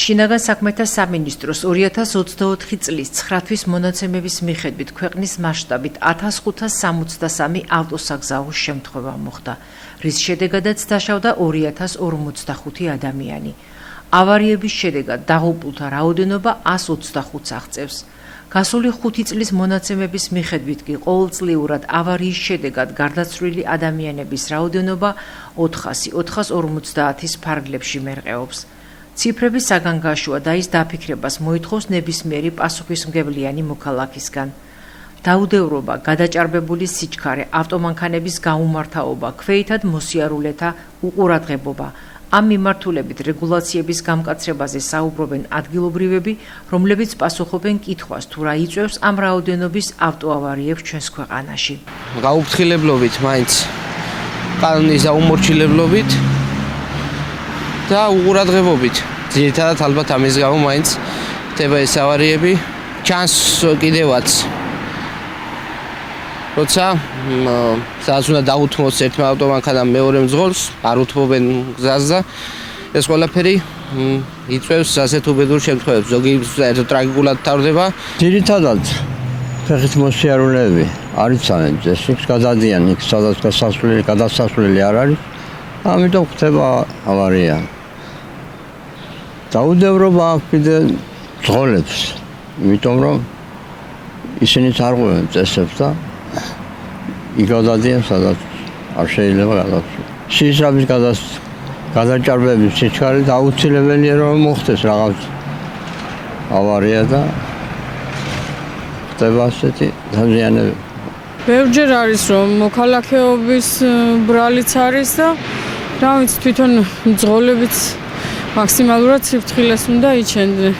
შინაგან საქმეთა სამინისტროს 2024 წლის 9 თვის მონაცემების მიხედვით ქვეყნის მასშტაბით 1563 ავტოსაგზაურის შემთხვევა მოხდა, რის შედეგადაც დაშავდა 2045 ადამიანი. ავარიების შედეგად დაღუპულთა რაოდენობა 125-ს აღწევს. გასული 5 წლის მონაცემების მიხედვით კი ყოველწლიურად ავარიის შედეგად გარდაცვლილი ადამიანების რაოდენობა 400-450-ის ფარგლებში მერყეობს. ციფრები საგანგაშოა და ის დაფიქრებას მოითხოვს ნებისმიერი პასუხისმგებლიანი მოქალაქისგან. დაუდევრობა, გადაჭარბებული სიჩქარე, ავტომანქანების გაუმართავობა, ქვეითად მოსიარულეთა უყურადღებობა. ამ მიმართულებით რეგულაციების გამკაცრებაზე საუბრობენ ადგილობრივები, რომლებიც პასუხობენ კითხვას, თუ რა იწვევს ამ რაოდენობის ავტოავარიებს ჩვენს ქვეყანაში. გაუფრთხილებლობით, მაინც კანონის დაუმორჩილებლობით და უყურადღებობით. ძირითადად ალბათ ამის გამო მაინც ხდება ეს ავარიები. ჩანს კიდევაც როცა სადაც უნდა დაუთმოს ერთმა ავტომანქანამ მეორე მძღოლს, არ უთმობენ გზას და ეს ყველაფერი იწვევს ასეთ უბედურ შემთხვევებს. ზოგი საერთოდ ტრაგიკულად თავდება. ძირითადად ფეხით მოსიარულეები არ იცავენ წესს, გადადიან იქ, სადაც გადასასვლელი არ არის. ამიტომ ხდება ავარია. დაუდევრობა აქვს კიდე მძღოლებს, იმიტომ რომ ისინი არ ყვევენ წესებს და იგავდადიან სადაც არ შეიძლება გადასვლა. სისრაფის გადაჭარბების სიჩქარე აუცილებელია რომ მოხდეს რაღაც ავარია და ხდება ასეთი დაზიანებები. ბევრჯერ არის რომ მოქალაქეობის ბრალიც არის და რა ვიცი თვითონ მძღოლებიც მაქსიმალურად სიფრთხილეს უნდა იჩენდნენ.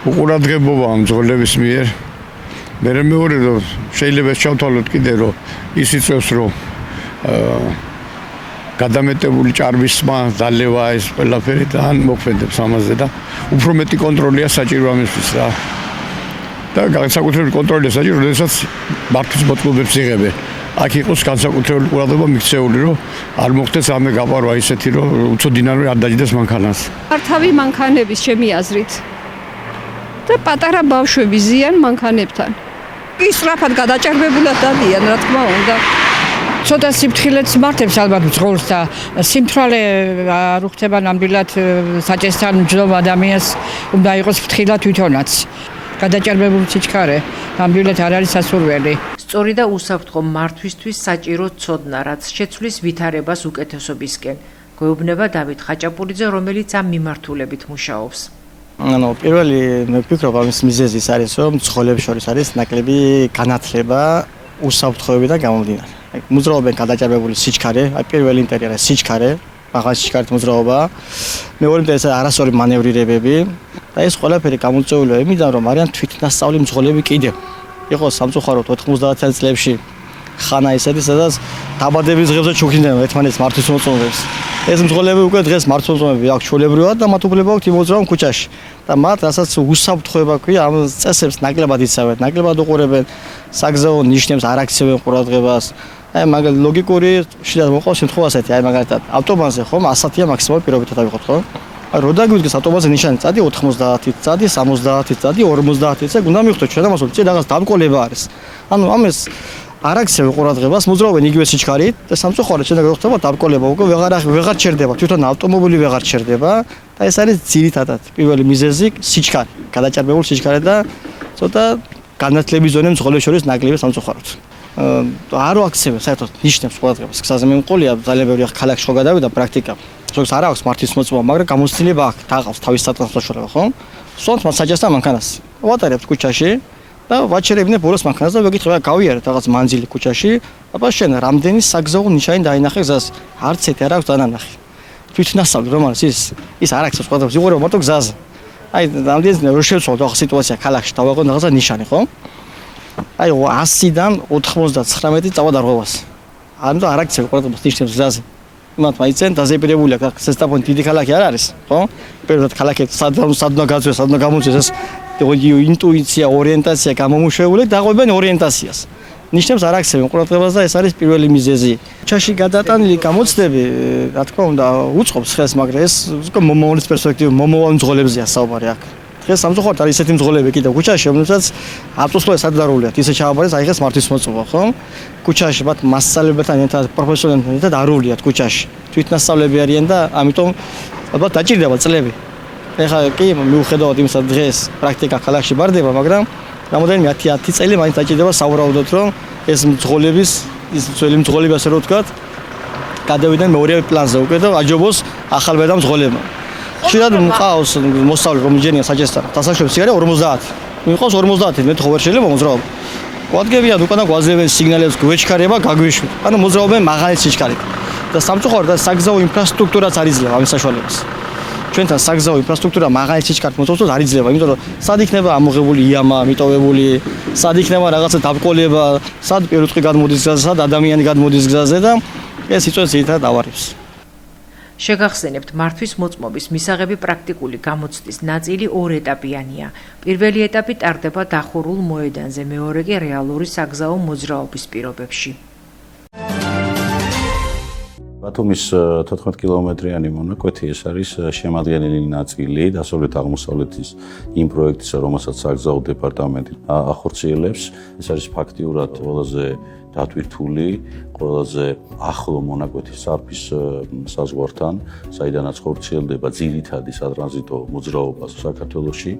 უყურადღებობა მძღოლების მიერ მეორე რომ შეიძლება ჩავთვალოთ კიდე რომ ის იწევს რომ გადამეტებული ჭარბისმა დალევა ეს ყველაფერი და ან მოქმედებს ამაზე და უფრო მეტი კონტროლია საჭირო ამისთვის რა. და განსაკუთრებული კონტროლია საჭირო, როდესაც მართვის მოწყობებს იღებენ. აქ იყოს განსაკუთრებული ყურადღება მიქცეული, რომ არ მოხდეს ამე გაპარვა ისეთი, რომ უცოდინარი არ დაჯდეს მანქანას. მართავი მანქანების ჩემი აზრით და პატარა ბავშვები ზიან მანქანებთან. ისრაფად გადაჭარბებულად დადიან, რა თქმა უნდა. ცოტა სიფრთხილეც მართებს ალბათ მძღოლს და სიმთვრალე არ უხდება ნამდვილად საჭესთან მჯდომ ადამიანს უნდა იყოს ფრთხილად თვითონაც. გადაჭარბებული სიჩქარე ნამდვილად არ არის სასურველი. სწორი და უსაფრთხო მართვისთვის საჭირო ცოდნა, რაც შეცვლის ვითარებას უკეთესობისკენ. გვეუბნება დავით ხაჭაპურიძე, რომელიც ამ მიმართულებით მუშაობს. პირველი მე ვფიქრობ ამის მიზეზი ის არის, რომ მძღოლებს შორის არის ნაკლები განათლება უსაფრთხოებიდან გამომდინარე. მოძრაობენ გადაჭარბებული სიჩქარე, პირველი ინტერიერა სიჩქარე, მაღალი სიჩქარით მოძრაობა, მეორე ინტერიერა არასწორი მანევრირებები და ეს ყველაფერი გამოწვეულია იმიდან, რომ არიან თვითნასწავლი მძღოლები კიდევ. იყო სამწუხაროდ 90-იან წლებში ხანა ისეთი, სადაც დაბადების დღეებზე ჩუქნიდნენ ერთმანეთს მართვის მოწმობებს. ეს მძღოლები უკვე დღეს მართვის მოწმობები აქვს ჩვეულებრივად და მათ უფლება აქვს იმოძრავონ ქუჩაში. და მათ რასაც უსაფრთხოება ქვია, ამ წესებს ნაკლებად იცავენ, ნაკლებად უყურებენ, საგზაო ნიშნებს არ აქცევენ ყურადღებას. აი მაგალითად ლოგიკური შეიძლება მოყავს შემთხვევა ასეთი, აი მაგალითად ავტობანზე ხომ 100-ია მაქსიმალური პირობითად ავიღოთ ხო? აი რო დაგვიდგეს ავტობანზე ნიშანი წადი 90-ით, წადი 70-ით, წადი 50-ით, ეგ უნდა მივხვდეთ ჩვენ ამას, რომ წინ რაღაც დამკოლება არის. ანუ ამას არ აქცევენ ყურადღებას, მოძრაობენ იგივე სიჩქარით და სამწუხაროდ შეიძლება გახდება დამკოლება, უკვე ვეღარ ჩერდება, თვითონ ავტომობილი ვეღარ ჩერდება და ეს არის ძირითადად პირველი მიზეზი სიჩქარე, გადაჭარბებული სიჩქარე და ცოტა განათლების ზონე მძღოლებს შორის ნაკლები სამწუხაროდ. არ აქცევენ საერთოდ ნიშნებს ყურადღებას. გზაზე მიმყოლია ძალიან ბევრი ქალაქში ხო გადავიდა პრაქტიკა. ზოგს არ აქვს მართვის მოწმობა, მაგრამ გამოცდილება აქვს, დააყავს თავის სატრანსპორტო საშუალება, ხო? სვამს მათ საჯასთან მანქანას. ვატარებთ ქუჩაში და ვაჩერებინე ბოლოს მანქანას და ვეკითხება, გავიარეთ რაღაც მანძილი ქუჩაში, აბა შენ რამდენი საგზაო ნიშანი დაინახე გზას? არც ერთი არ აქვს დანანახი. თვითნასწავლი რომ არის ის არ აქვს ყურადღებას, იყურება მარტო გზაზე. აი რამდენი რო შევცვალოთ რაღაც სიტუაცია ქალაქში და ვაყოთ რაღაცა ნიშანი, ხო? აი 100-დან 99 წავა დარღვევას. ანუ არ აქცევ ყურადღებას ნიშნებს გზაზე. იმათ მაიცენ დაზეპირებული აქვს სესტაფონი დიდი ქალაქი არ არის, ხო? პირველად ქალაქი სადნა გაწვეს, სადნა გამოწვეს ეს ინტუიცია, ორიენტაცია გამომუშავებული, დაღვებენ ორიენტაციას. ნიშნებს არ აქცევენ ყურადღებას და ეს არის პირველი მიზეზი. ქუჩაში გადატანილი გამოცდები, რა თქმა უნდა, უწყობს ხელს, მაგრამ ეს მომავლის პერსპექტივა, მომავალ მძღოლებზეა საუბარი აქ. დღეს სამწუხაროდ არის ისეთი მძღოლები კიდევ ქუჩაში, რომელსაც ავტოსკოლა სადარულია. ისე ჩააბარეს აი ხეს მართვის მოწობა, ხო? ქუჩაში მათ მასწავლებელთან ერთად, პროფესიონალებთან ერთად არულიათ ქუჩაში. თვითნასწავლები არიან და ამიტომ ალბათ დაჭირდება წლები. ეხლა კი მიუხედავად იმისა, დღეს პრაქტიკა ქალაქში ბარდება, მაგრამ რამოდენიმე 10 წელი მაინც დაჭირდება სავარაუდოდ, რომ ეს მძღოლების, ის ძველი მძღოლები ასე რომ ვთქვათ, გადავიდნენ მეორე პლანზე უკვე და აჯობოს ახალბედა მძღოლებმა. ხშირად მყავს მოსწავლე რომ იჯენია საჭესთან დასაშვების სიგარე 50. მიყავს 50, მე ხო ვერ შეიძლება მოძრაობა. კვადგებიან უკანა გვაზევენ სიგნალებს გვეჩქარება გაგვიშვით. ანუ მოძრაობენ მაღალი სიჩქარით. და სამწუხაროდ და საგზაო ინფრასტრუქტურაც არ იძლევა ამის საშუალებას. ჩვენთან საგზაო ინფრასტრუქტურა მაღალი სიჩქარით მოწოდოს არ იძლევა, იმიტომ რომ სად იქნება ამოღებული იამა, მიტოვებული, სად იქნება რაღაცა დაბკოლება, სად პირუტყვი გადმოდის გზაზე, სად ადამიანი გადმოდის გზაზე და ეს იწვევს ერთად ავარებს. შეგახსენებთ, მართვის მოწმობის მისაღები პრაქტიკული გამოცდის ნაწილი ორ ეტაპიანია. პირველი ეტაპი ტარდება დახურულ მოედანზე, მეორე კი რეალური საგზაო მოძრაობის პირობებში. ბათუმის 14 კილომეტრიანი მონაკვეთი ეს არის შემადგენელი ნაწილი დასავლეთ-აღმოსავლეთის იმ პროექტისა, რომელსაც საგზაო დეპარტამენტი ახორციელებს. ეს არის ფაქტიურად ყველაზე დატვირთული, ყველაზე ახლო მონაკვეთი სარფის საზღვართან, საიდანაც ხორციელდება ძირითადი სატრანზიტო მოძრაობა საქართველოში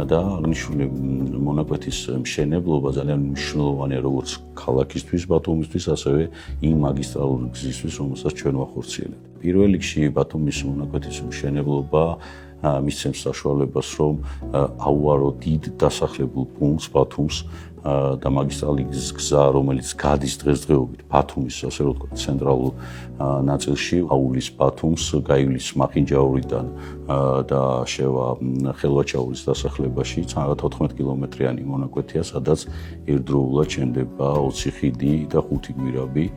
და აღნიშნული მონაკვეთის მშენებლობა ძალიან მნიშვნელოვანია როგორც ქალაქისთვის, ბათუმისთვის, ასევე იმ მაგისტრალური გზისთვის, რომელსაც ჩვენ ვახორციელებთ. პირველ რიგში ბათუმის მონაკვეთის მშენებლობა მისცემს საშუალებას, რომ აუარო დიდ დასახლებულ პუნქტს ბათუმს და მაგისტრალი გზა, რომელიც გადის დღესდღეობით ბათუმის, ასე რომ ვთქვათ, ცენტრალურ ნაწილში, აულის ბათუმს, გაივლის მახინჯაურიდან და შევა ხელვაჩაურის დასახლებაში 14 კილომეტრიანი მონაკვეთია, სადაც ერთდროულად შენდება 20 ხიდი და 5 გვირაბი.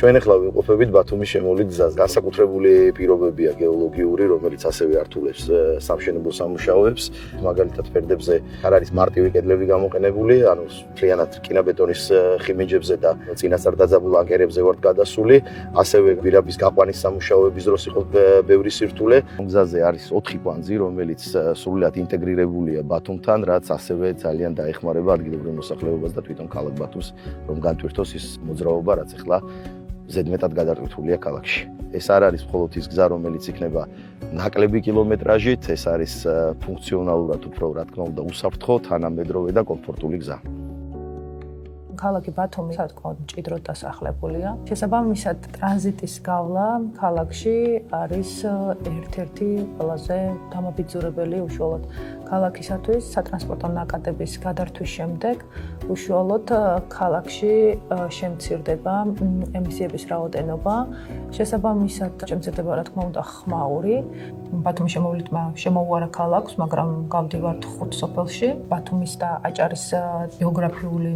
ჩვენ ახლა ვიმყოფებით ბათუმის შემოვლით გზაზე. განსაკუთრებული პირობებია გეოლოგიური, რომელიც ასევე ართულებს სამშენებლო სამუშაოებს. მაგალითად, ფერდებზე არ არის მარტივი კედლები გამოყენებული, ანუ მთლიანად რკინაბეტონის ხიმეჯებზე და წინასწარ დაძაბულ ანკერებზე ვართ გადასული. ასევე გვირაბის გაყვანის სამუშაოების დროს იყო ბევრი სირთულე. გზაზე არის 4 კვანძი, რომელიც სრულად ინტეგრირებულია ბათუმთან, რაც ასევე ძალიან დაეხმარება ადგილობრივ მოსახლეობას და თვითონ ქალაქ ბათუმს, რომ განტვირთოს ის მოძრაობა, რაც ახლა ზედმეტად გადატვირთულია ქალაქში. ეს არ არის მხოლოდ ის გზა, რომელიც იქნება ნაკლები კილომეტრაჟით, ეს არის ფუნქციონალურად უფრო, რა თქმა უნდა, უსაფრთხო, თანამედროვე და კომფორტული გზა. ქალაქი ბათუმი, რა თქმა უნდა, მჭიდროდ დასახლებულია. შესაბამისად, ტრანზიტის გავლა ქალაქში არის ერთ-ერთი ყველაზე დამაბიძურებელი უშუალოდ ქალაქისათვის სატრანსპორტო ნაკადების გადართვის შემდეგ უშუალოდ ქალაქში შემცირდება ემისიების რაოდენობა. შესაბამისად, შემცირდება, რა თქმა უნდა, ხმაური. ბათუმის შემოვლითმა შემოუარა ქალაქს, მაგრამ გავდივართ 5 სოფელში. ბათუმის და აჭარის გეოგრაფიული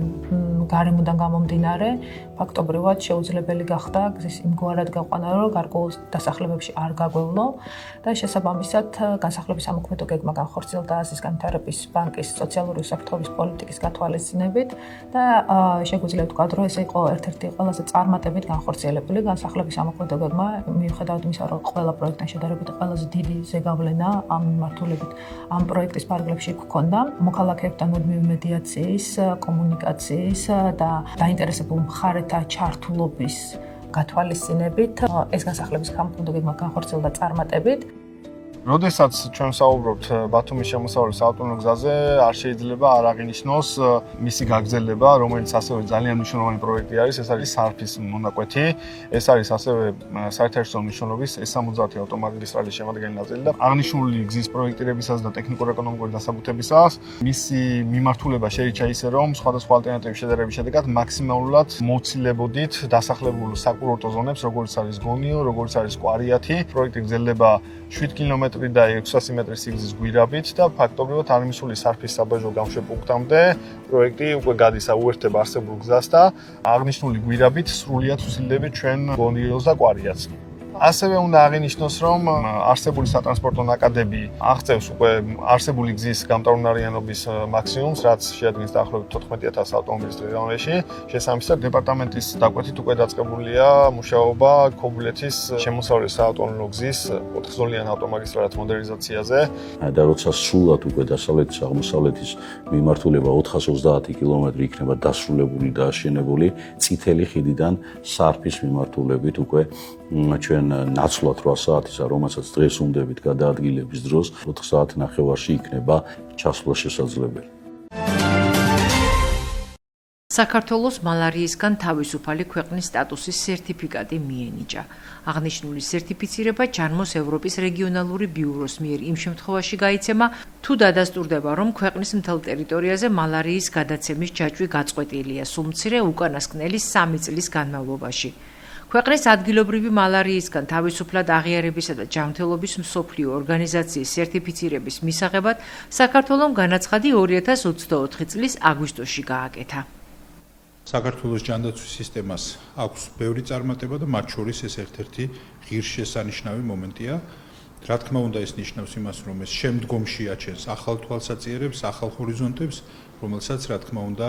გარემოდან გამომდინარე, ფაქტობრივად შეუძლებელი გახდა გზის იმგვარად გაყვანა, რომ გარკვეულ დასახლებებში არ გაგვევლო და შესაბამისად განსახლების სამოქმედო გეგმა განხორციელდა აზიის განვითარების ბანკის სოციალური უსაფრთხოების პოლიტიკის გათვალისწინებით და შეგვიძლია ვთქვათ, რომ ეს იყო ერთ-ერთი ყველაზე წარმატებით განხორციელებული განსახლების სამოქმედო გეგმა, მიუხედავად იმისა, რომ ყველა პროექტთან შედარებით ყველაზე დიდი ზეგავლენა ამ მიმართულებით ამ პროექტის ფარგლებში გქონდა. მოქალაქეებთან მუდმივი მედიაციის, კომუნიკაციის და დაინტერესებულ მხარეთა ჩართულობის გათვალისწინებით ეს განსახლების სამოქმედო გეგმა განხორციელდა წარმატებით. როდესაც ჩვენ საუბრობთ ბათუმის შემოსავლის საავტომობილო გზაზე, არ შეიძლება არ აღინიშნოს მისი გაგრძელება, რომელიც ასევე ძალიან მნიშვნელოვანი პროექტი არის, ეს არის სარფის მონაკვეთი. ეს არის ასევე საერთაშორისო მნიშვნელობის S70 ავტომაგისტრალის შემადგენელი ნაწილი და აღნიშნული გზის პროექტირებისას და ტექნიკურ-ეკონომიკური დასაბუთებისას მისი მიმართულება შეიჭა ისე, რომ სხვადასხვა ალტერნატივის შედარების შედეგად მაქსიმალურად მოვცილებოდით დასახლებულ საკურორტო ზონებს, როგორც არის გონიო, როგორც არის კვარიათი. პროექტი გრძელდება 7 კილომეტრი და 600 მეტრის სიგრძის გვირაბით და ფაქტობრივად არმისული სარფის საბაჟო გამშვე პუნქტამდე პროექტი უკვე გადის უერთდება არსებულ გზას და აღნიშნული გვირაბით სრულიად ვსილდებით ჩვენ გონიოს და კვარიათს. ასევე უნდა აღინიშნოს, რომ არსებული სატრანსპორტო ნაკადები აღწევს უკვე არსებული გზის გამტარუნარიანობის მაქსიმუმს, რაც შეადგენს დაახლოებით 14000 ავტომობილის დღეღამეში. შესაბამისად, დეპარტამენტის დაკვეთით უკვე დაწყებულია მუშაობა ქობულეთის შემოსავლელი საავტომობილო გზის 4-გზოვანი ავტომაგისტრალის მოდერნიზაციაზე. და როცა სრულად უკვე დასავლეთის აღმოსავლეთის მიმართულება 430 კილომეტრი იქნება დასრულებული და აშენებული, წითელი ხიდიდან სარფის მიმართულებით უკვე ჩვენ ნაცვლად 8 საათისა, რომელსაც დღეს უნდებით გადაადგილების დროს 4 საათნახევარში იქნება ჩასვლა შესაძლებელი. საქართველოს მალარიისგან თავისუფალი ქვეყნის სტატუსის სერტიფიკატი მიენიჭა. აღნიშნული სერტიფიცირება ჯანმოს ევროპის რეგიონალური ბიუროს მიერ იმ შემთხვევაში გაიცემა, თუ დადასტურდება, რომ ქვეყნის მთელ ტერიტორიაზე მალარიის გადაცემის ჯაჭვი გაწყვეტილია სულ მცირე უკანასკნელი 3 წლის განმავლობაში. ქვეყნის ადგილობრივი მალარიისგან თავისუფლად აღიარებისა და ჯანმრთელობის მსოფლიო ორგანიზაციის სერტიფიცირების მისაღებად საქართველომ განაცხადი 2024 წლის აგვისტოში გააკეთა. საქართველოს ჯანდაცვის სისტემას აქვს ბევრი წარმატება და მათ შორის ეს ერთ-ერთი ღირსშესანიშნავი მომენტია. რა თქმა უნდა, ეს ნიშნავს იმას, რომ ეს შემდგომში აჩენს ახალ თვალსაჩინოებს, ახალ ჰორიზონტებს, რომელსაც რა თქმა უნდა,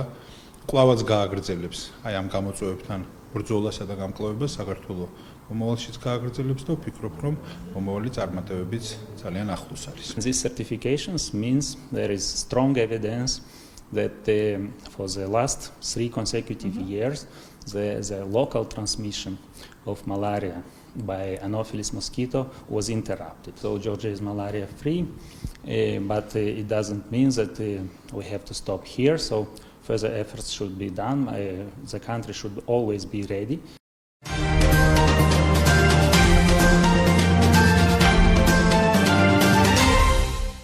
კვლავაც გააგრძელებს აი ამ გამოწვევებთან ბრძოლასა და გამკლავებას საქართველოს მომავალშიც გააგრძელებს და ვფიქრობ, რომ მომავალი წარმატებებიც ძალიან ახლოს არის. These certifications means there is strong evidence that for the last 3 consecutive years the local transmission of malaria by Anopheles mosquito was interrupted. So Georgia is malaria free, but it doesn't mean that we have to stop here. So further efforts should be done. The country should always be ready.